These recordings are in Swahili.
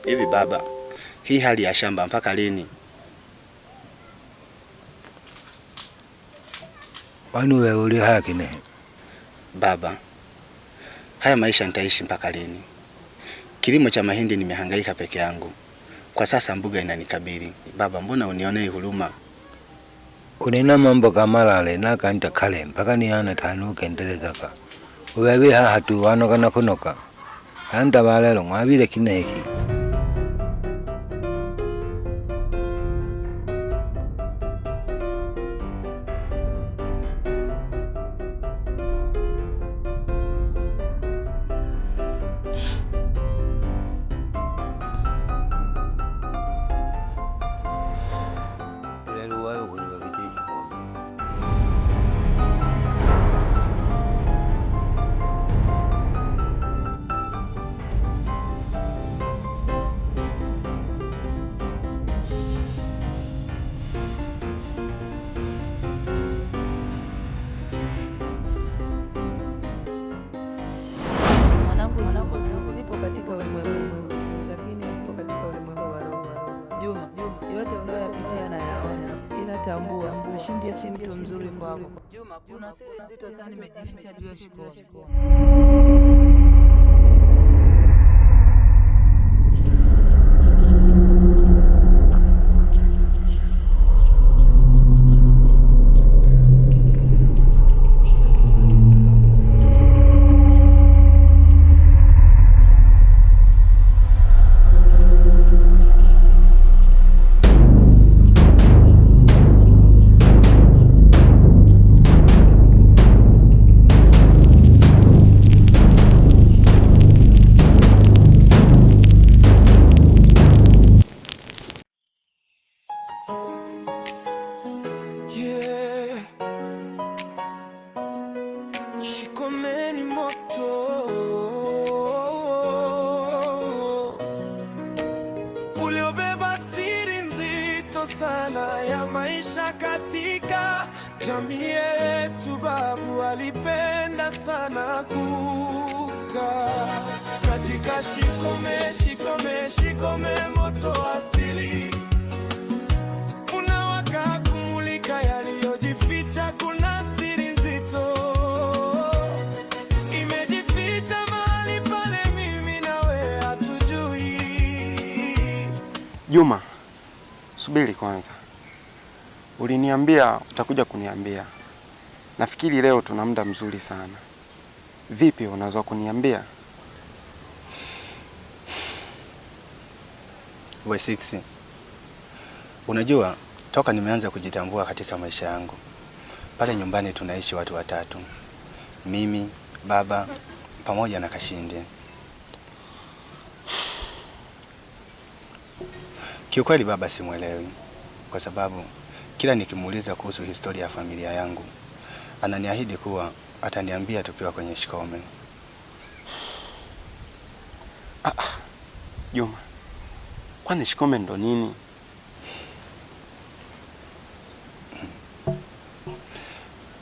Hivi baba, hii hali ya shamba mpaka lini? Wanu wewe uli haki ne? Baba, haya maisha nitaishi mpaka lini? Kilimo cha mahindi nimehangaika peke yangu. Kwa sasa mbuga inanikabili. Baba, mbona unionee huruma? Unena mambo kamalale na kanta kale mpaka ni ana tanuke ndelezaka. Uwewe hatu wanoka na kunoka. Anda balelo ngwabile kineki. Nashindie si mtu mzuri kwako. Juma, kuna siri nzito sana nimejificha juu ya Shikome. Shikome ni moto uliobeba siri nzito sana ya maisha katika jamii yetu. Babu alipenda sana kukaa katika Shikome, Shikome, Shikome, moto asili unawaka kumulika yaliyojificha. Kuna siri nzito imejificha mahali pale, mimi nawe hatujui. Juma, subiri kwanza. Uliniambia utakuja kuniambia. Nafikiri leo tuna muda mzuri sana. Vipi, unaweza kuniambia? We 6. Unajua, toka nimeanza kujitambua katika maisha yangu, pale nyumbani tunaishi watu watatu. Mimi, baba, pamoja na Kashinde. Kiukweli baba simuelewi, kwa sababu kila nikimuuliza kuhusu historia ya familia yangu, ananiahidi kuwa ataniambia tukiwa kwenye Shikome. Juma, kwani Shikome ndo nini?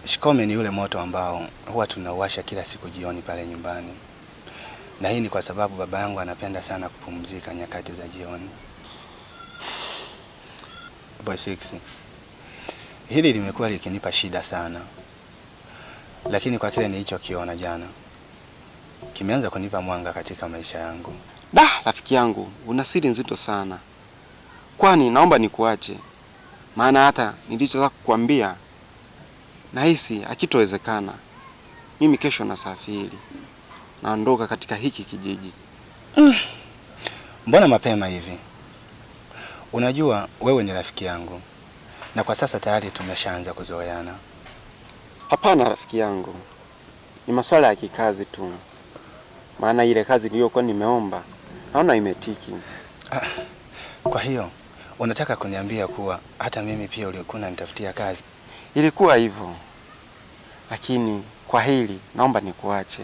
Shikome ni yule moto ambao huwa tunauwasha kila siku jioni pale nyumbani. Na hii ni kwa sababu baba yangu anapenda sana kupumzika nyakati za jioni. Boy 6. Hili limekuwa likinipa shida sana. Lakini kwa kile nilichokiona jana, kimeanza kunipa mwanga katika maisha yangu. Rafiki yangu, una siri nzito sana. Kwani naomba nikuache. Maana hata nilichotaka kukuambia nahisi hakitowezekana. Mimi kesho nasafiri. Naondoka katika hiki kijiji. Mbona mapema hivi? Unajua wewe ni rafiki yangu. Na kwa sasa tayari tumeshaanza kuzoeana. Hapana rafiki yangu. Ni masuala ya kikazi tu. Maana ile kazi niliyokuwa nimeomba naona imetiki. Kwa hiyo unataka kuniambia kuwa hata mimi pia ulikuwa unanitafutia kazi? Ilikuwa hivyo. Lakini kwa hili naomba nikuache.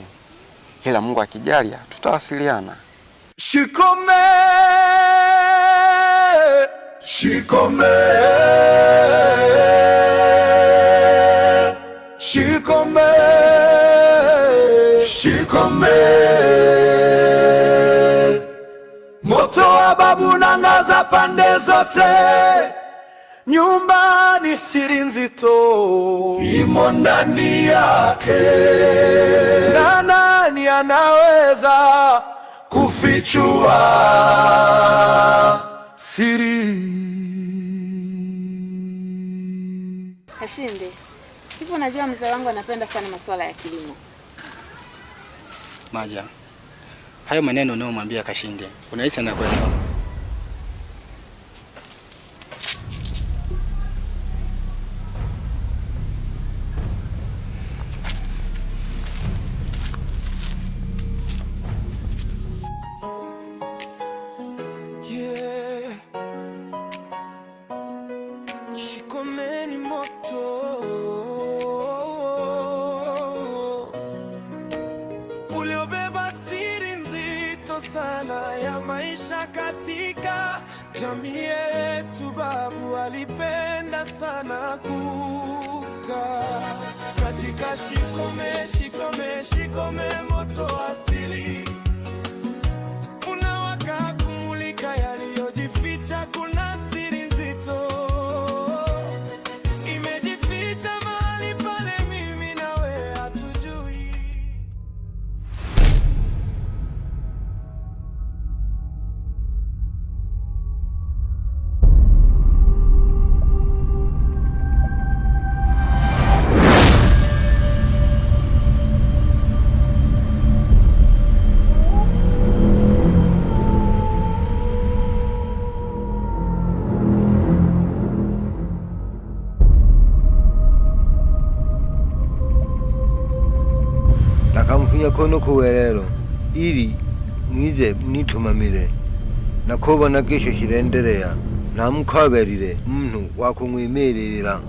Ila Mungu akijalia tutawasiliana. Shikome, Shikome, Shikome, Shikome, moto wa babu nangaza pande zote. Nyumbani siri nzito imo ndani yake, na nani anaweza kufichua siri? Kashinde, hivyo najua mzee wangu anapenda sana masuala ya kilimo. Maja, hayo maneno unayomwambia Kashinde, unahisi anakuelewa? Shikomeni moto uliobeba siri nzito sana ya maisha katika jamii yetu. Babu alipenda sana kukaa katika shikome moto asili unawaka kumulika yaliyojificha. Kuna siri nzito imejificha mahali pale mimi nawe hatujui. Nakamfunya kono kuwerero ili mwize mnitumamire nakobona kesho kirenderea namukaberire muntu wakumwimerera.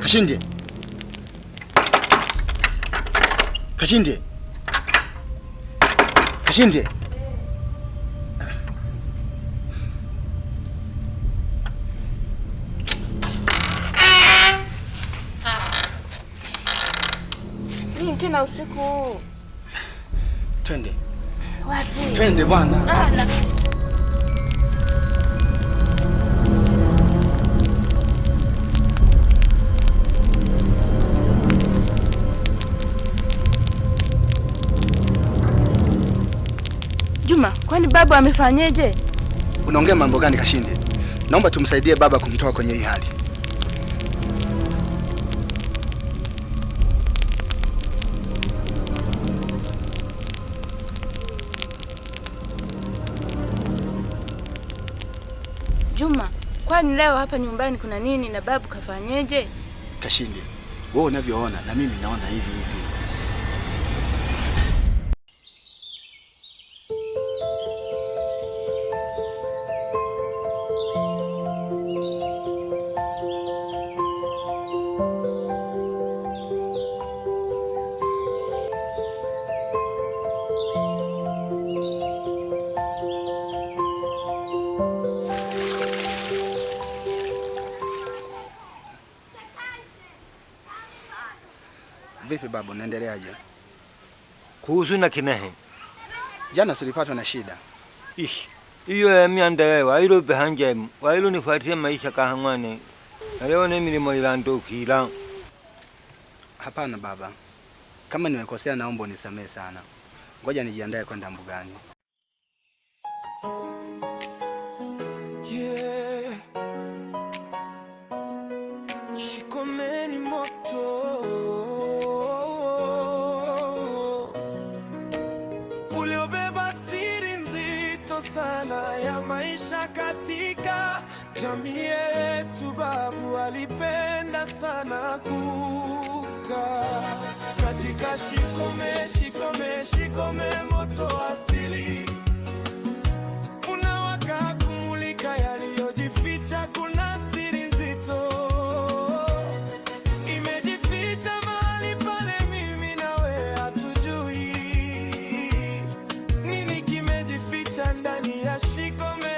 Kashinde. Kashinde. Kashinde. Nini tena usiku? Twende. Wapi? Twende bwana. Juma, kwani baba amefanyeje? Unaongea mambo gani Kashindi? Naomba tumsaidie baba kumtoa kwenye hii hali. Juma, kwani leo hapa nyumbani kuna nini na babu kafanyeje? Kashindi, wewe unavyoona na mimi naona hivi hivi. Vipi babu, unaendeleaje? Kuhusu na Kinehe. Jana tulipatwa na shida. Iyo ya miandawe wailo behanje wailo nifuatie maisha kahangwane. Leo ni milimo ilando kila. Hapana baba. Kama nimekosea naomba unisamehe sana. Ngoja nijiandae kwenda mbugani. Yeah. Shikomeni moto. Uliobeba siri nzito sana ya maisha katika jamii yetu. Babu alipenda sana kukaa katika shikome moto asili. Unawaka kumulika yaliyojificha, kuna siri nzito imejificha mahali pale mimi nawe hatujui. Nini kimejificha ndani ya shikome